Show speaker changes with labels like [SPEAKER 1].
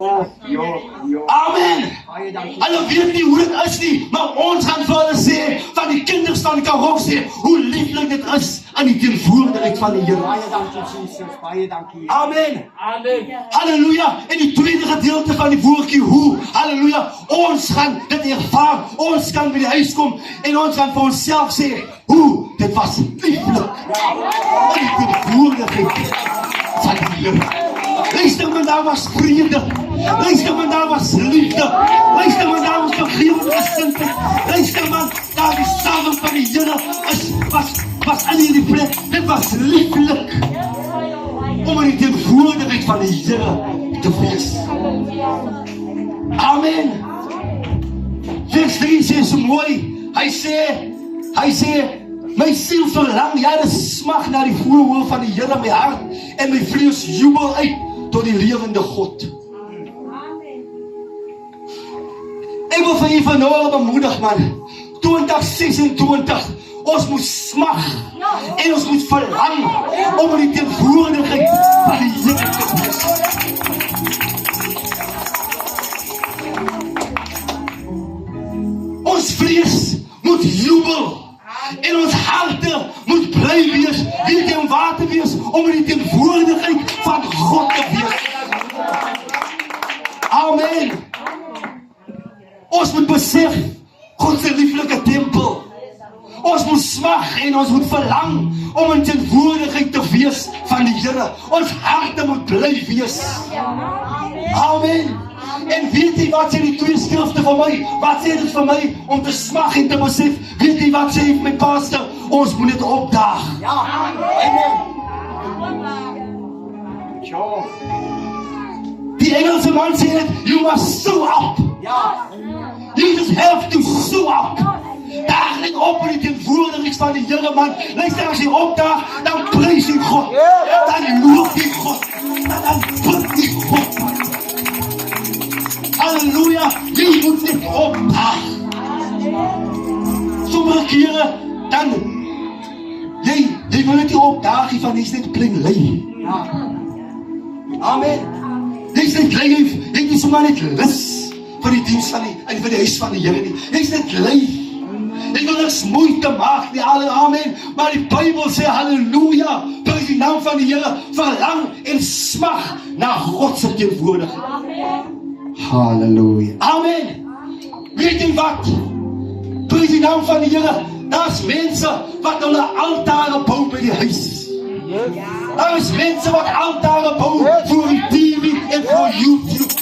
[SPEAKER 1] Amen. Hulle weet nie hoe dit is nie, maar ons gaan vir hulle sê, van die kinders van Karoo sê, hoe lieflik dit is in die teenwoordigheid van die Here.
[SPEAKER 2] Baie dankie Jesus, baie dankie.
[SPEAKER 1] Amen.
[SPEAKER 3] Amen.
[SPEAKER 1] Halleluja. En die tweede gedeelte van die woordjie hoe, halleluja, ons gaan dit ervaar, ons kan by die huis kom, en ons gaan vir onsself sê, hoe, dit was lieflik. In die teenwoordigheid van die Here. Luister, maar daar was vrede. Luister, maar daar was liefde. Luister, maar daar was vergewensgesindheid. Luister, man, daar die salwing van die Here was in hierdie plek. Dit was lieflik om in die teenwoordigheid van die Here te wees. Amen. Vers 3 sê so mooi. Hy sê, my siel verlang, ja, dit smag na die voorhoofd van die Here, my hart en my vlees jubel uit tot die lewende God. Ek wil vir u vanmôre bemoedig, man. 2026, ons moet smag en ons moet verlang om in die teenwoordigheid van die Here te wees. Ons vlees moet jubel en ons harte moet bly wees, weet jy om waar te wees, om in die teenwoordigheid van God te wees. Amen. Ons moet besef, God se lieflike tempel. Ons moet smag en ons moet verlang om in teenwoordigheid te wees van die Here. Ons harte moet bly wees. Amen. En weet jy wat sê die twee skrifte vir my? Wat sê dit vir my om te smag en te besef? Weet jy wat sê my pastor? Ons moet dit opdaag.
[SPEAKER 2] Ja, amen.
[SPEAKER 1] Die Engelse man sê dit, you must sow up.
[SPEAKER 2] Ja.
[SPEAKER 1] You just have to sow up. Daaglik op in die teenwoordigheid van die Here, man. Luister, as jy opdaag, dan prys jy God. Dan loof jy God. Dan bid jy God, man. Halleluja, jy moet net opdaag. Sommige kere, dan, jy wil net nie opdaag, jy van jy is net klein lei.
[SPEAKER 2] Ja.
[SPEAKER 1] Amen. Jy is net lei, jy is sommer net lus vir die diens van vir die huis van die Here nie. Jy is net lei. Jy wil niks moeite maak nie, amen. Maar die Bybel sê, halleluja, prys die naam van die Here, verlang en smag na God se teenwoordigheid.
[SPEAKER 3] Amen.
[SPEAKER 1] Halleluja. Amen. Weet jy wat? Prys die naam van die Here. Daar's mense wat hulle altare bou by die huis. Daar is mense wat altare bou vir die TV en vir YouTube.